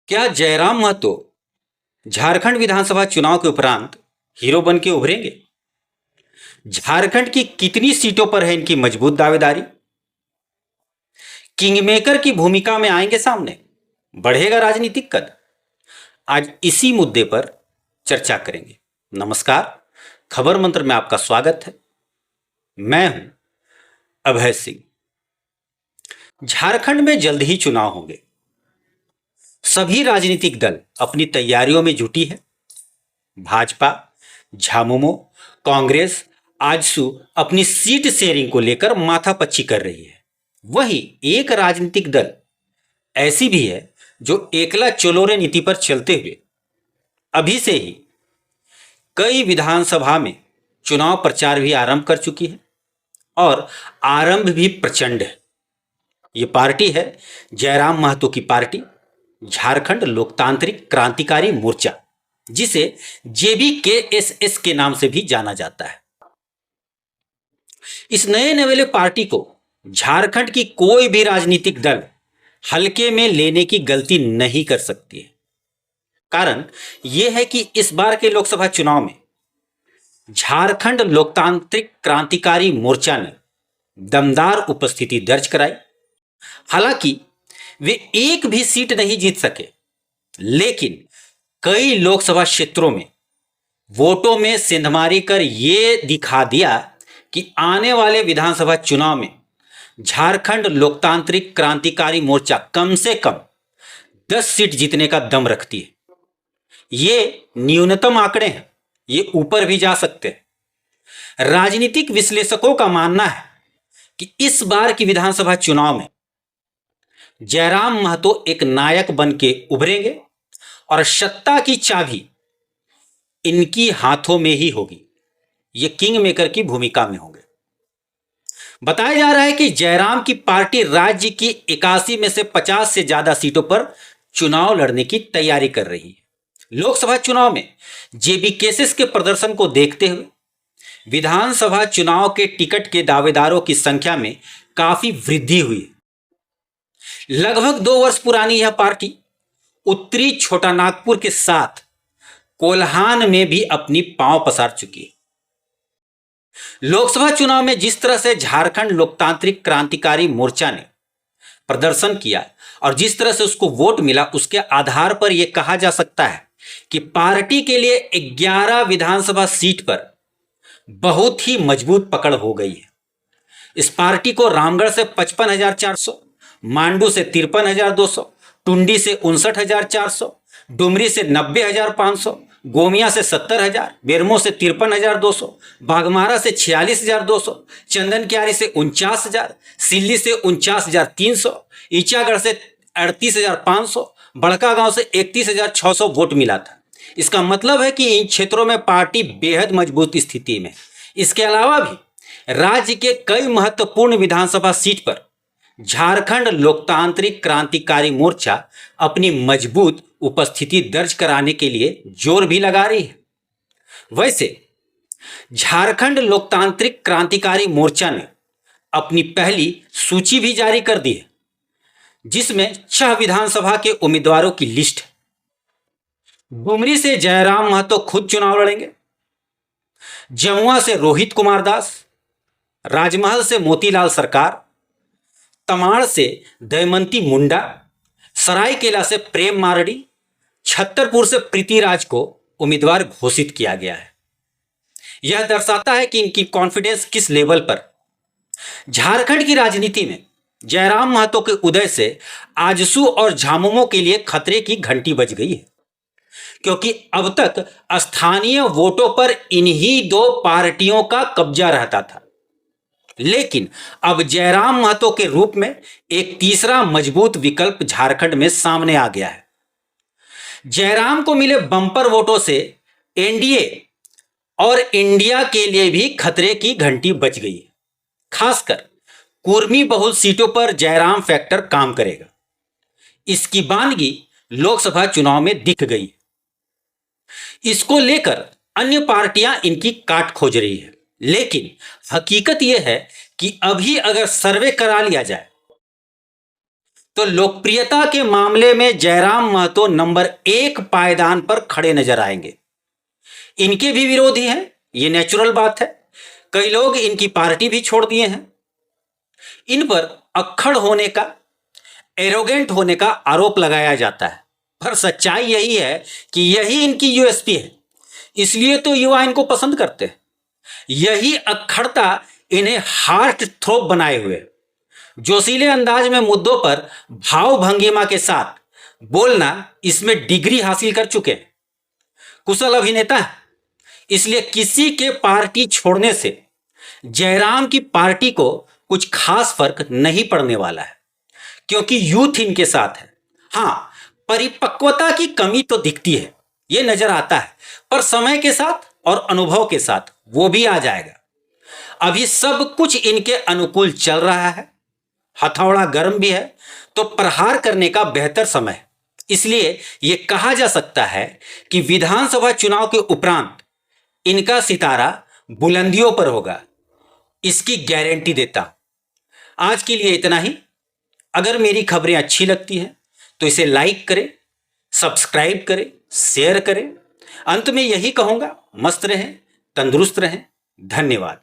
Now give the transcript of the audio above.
क्या जयराम महतो झारखंड विधानसभा चुनाव के उपरांत हीरो बन के उभरेंगे? झारखंड की कितनी सीटों पर है इनकी मजबूत दावेदारी? किंगमेकर की भूमिका में आएंगे सामने? बढ़ेगा राजनीतिक कद? आज इसी मुद्दे पर चर्चा करेंगे। नमस्कार, खबर मंत्र में आपका स्वागत है। मैं हूं अभय सिंह। झारखंड में जल्द ही चुनाव होंगे। सभी राजनीतिक दल अपनी तैयारियों में जुटी है। भाजपा, झामुमो, कांग्रेस, आजसू अपनी सीट शेयरिंग को लेकर माथापच्ची कर रही है। वहीं एक राजनीतिक दल ऐसी भी है जो एकला चलोरे नीति पर चलते हुए अभी से ही कई विधानसभा में चुनाव प्रचार भी आरंभ कर चुकी है और आरंभ भी प्रचंड है। ये पार्टी है जयराम महतो की पार्टी, झारखंड लोकतांत्रिक क्रांतिकारी मोर्चा, जिसे JBKSS के नाम से भी जाना जाता है। इस नए नवेले पार्टी को झारखंड की कोई भी राजनीतिक दल हल्के में लेने की गलती नहीं कर सकती है। कारण यह है कि इस बार के लोकसभा चुनाव में झारखंड लोकतांत्रिक क्रांतिकारी मोर्चा ने दमदार उपस्थिति दर्ज कराई। हालांकि वे एक भी सीट नहीं जीत सके, लेकिन कई लोकसभा क्षेत्रों में वोटों में सेंधमारी कर यह दिखा दिया कि आने वाले विधानसभा चुनाव में झारखंड लोकतांत्रिक क्रांतिकारी मोर्चा कम से कम 10 सीट जीतने का दम रखती है। ये न्यूनतम आंकड़े हैं, ये ऊपर भी जा सकते हैं। राजनीतिक विश्लेषकों का मानना है कि इस बार की विधानसभा चुनाव में जयराम महतो एक नायक बन के उभरेंगे और सत्ता की चाबी इनकी हाथों में ही होगी। ये किंग मेकर की भूमिका में होंगे। बताया जा रहा है कि जयराम की पार्टी राज्य की 81 में से 50 से ज्यादा सीटों पर चुनाव लड़ने की तैयारी कर रही है। लोकसभा चुनाव में JBKSS के प्रदर्शन को देखते हुए विधानसभा चुनाव के टिकट के दावेदारों की संख्या में काफी वृद्धि हुई। लगभग 2 वर्ष पुरानी यह पार्टी उत्तरी छोटा नागपुर के साथ कोल्हान में भी अपनी पांव पसार चुकी है। लोकसभा चुनाव में जिस तरह से झारखंड लोकतांत्रिक क्रांतिकारी मोर्चा ने प्रदर्शन किया और जिस तरह से उसको वोट मिला, उसके आधार पर यह कहा जा सकता है कि पार्टी के लिए 11 विधानसभा सीट पर बहुत ही मजबूत पकड़ हो गई है। इस पार्टी को रामगढ़ से 55,400, मांडू से 53,200, टुंडी से 59,400, डुमरी से 90,500, गोमिया से 70,000, बेरमो से 53,200, बाघमारा से 46,200, चंदन क्यारी से 49,000, सिल्ली से 49,300, ईचागढ़ से 38,500, बड़कागांव से 31,600 वोट मिला था। इसका मतलब है कि इन क्षेत्रों में पार्टी बेहद मजबूत स्थिति में। इसके अलावा भी राज्य के कई महत्वपूर्ण विधानसभा सीट पर झारखंड लोकतांत्रिक क्रांतिकारी मोर्चा अपनी मजबूत उपस्थिति दर्ज कराने के लिए जोर भी लगा रही है। वैसे झारखंड लोकतांत्रिक क्रांतिकारी मोर्चा ने अपनी पहली सूची भी जारी कर दी है, जिसमें 6 विधानसभा के उम्मीदवारों की लिस्ट है। डुमरी से जयराम महतो खुद चुनाव लड़ेंगे, जमुआ से रोहित कुमार दास, राजमहल से मोतीलाल सरकार, तमाड़ से दयमंती मुंडा, सरायकेला से प्रेम मारडी, छतरपुर से प्रीतिराज को उम्मीदवार घोषित किया गया है। यह दर्शाता है कि इनकी कॉन्फिडेंस किस लेवल पर। झारखंड की राजनीति में जयराम महतो के उदय से आजसू और झामुमो के लिए खतरे की घंटी बज गई है, क्योंकि अब तक स्थानीय वोटों पर इन्हीं 2 पार्टियों का कब्जा रहता था। लेकिन अब जयराम महतो के रूप में एक तीसरा मजबूत विकल्प झारखंड में सामने आ गया है। जयराम को मिले बंपर वोटों से NDA और इंडिया के लिए भी खतरे की घंटी बज गई है। खासकर कुर्मी बहुल सीटों पर जयराम फैक्टर काम करेगा। इसकी बानगी लोकसभा चुनाव में दिख गई। इसको लेकर अन्य पार्टियां इनकी काट खोज रही है। लेकिन हकीकत यह है कि अभी अगर सर्वे करा लिया जाए तो लोकप्रियता के मामले में जयराम महतो नंबर 1 पायदान पर खड़े नजर आएंगे। इनके भी विरोधी हैं, ये नेचुरल बात है। कई लोग इनकी पार्टी भी छोड़ दिए हैं। इन पर अक्खड़ होने का, एरोगेंट होने का आरोप लगाया जाता है, पर सच्चाई यही है कि यही इनकी यूएसपी है। इसलिए तो युवा इनको पसंद करते हैं। यही अक्खड़ता इन्हें हार्ट थ्रोप बनाए हुए, जोशीले अंदाज में मुद्दों पर भाव भंगिमा के साथ बोलना, इसमें डिग्री हासिल कर चुके हैं। कुशल अभिनेता है। इसलिए किसी के पार्टी छोड़ने से जयराम की पार्टी को कुछ खास फर्क नहीं पड़ने वाला है, क्योंकि यूथ इनके साथ है। हां, परिपक्वता की कमी तो दिखती है, यह नजर आता है, पर समय के साथ और अनुभव के साथ वो भी आ जाएगा। अभी सब कुछ इनके अनुकूल चल रहा है, हथौड़ा गर्म भी है, तो प्रहार करने का बेहतर समय है। इसलिए यह कहा जा सकता है कि विधानसभा चुनाव के उपरांत इनका सितारा बुलंदियों पर होगा, इसकी गारंटी देता। आज के लिए इतना ही। अगर मेरी खबरें अच्छी लगती हैं तो इसे लाइक करें, सब्सक्राइब करें, शेयर करें। अंत में यही कहूंगा, मस्त रहें, तंदुरुस्त रहें। धन्यवाद।